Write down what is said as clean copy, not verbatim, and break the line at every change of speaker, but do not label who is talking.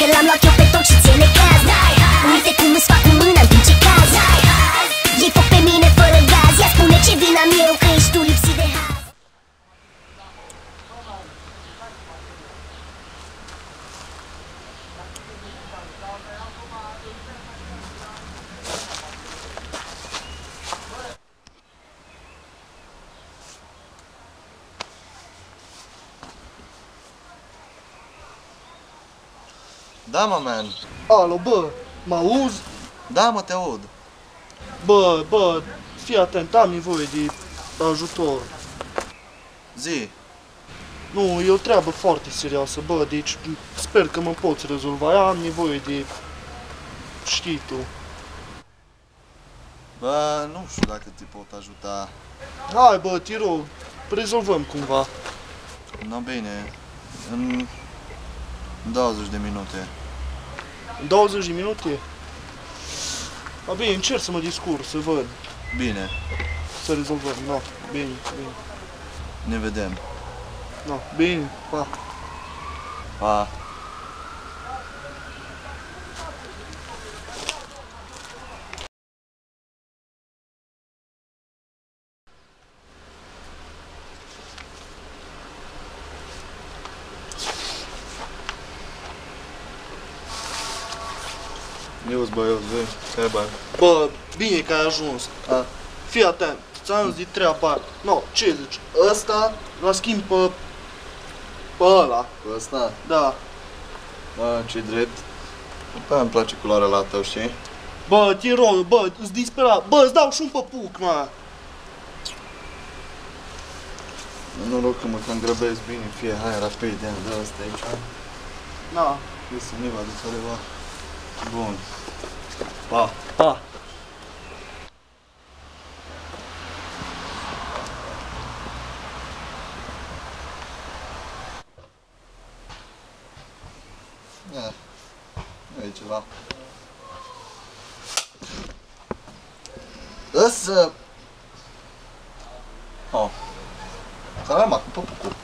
că l-am luat eu pe tot și ție necaz. Uite cum îți fac cu mâna în timp ce cazi. Iei foc pe mine fără gaz. Ia spune ce vin am eu că ești tu lipsit de haz.
Da, mă, man.
Alo, bă, mă auzi?
Da, mă, te aud.
Bă, fii atent, am nevoie de ajutor.
Zi.
Nu, e o treabă foarte serioasă, bă, deci sper că mă poți rezolva. Am nevoie de... știi tu.
Bă, nu știu dacă te pot ajuta.
Hai, bă, te rog, rezolvăm cumva.
No, bine. În 20 de minute.
În 20 de minute? A, bine, încerc să mă descurc, să văd.
Bine.
Să rezolvăm, no, bine.
Ne vedem.
No, bine, pa.
Pa. Eu-s băios, vei, ce bani?
Bă, bine că ai ajuns. Fii atent, ți-am zis de treaba. No, ce zici? Ăsta l-a schimb pe ăla.
Ăsta?
Da.
Bă, ce drept. Bă, îmi place culoarea la tău, știi?
Bă, te rog, bă, îți disperat. Bă, îți dau și un păpuc, mă.
Noroc că mă cam grăbesc bine, fie, hai, rapid, ia, dă ăsta aici.
Na.
Fie să ne vadă careva. Bun.
Pa. Pa.
Ia, nu e ceva. Ăsta... Oh. Să mai cu păpucul.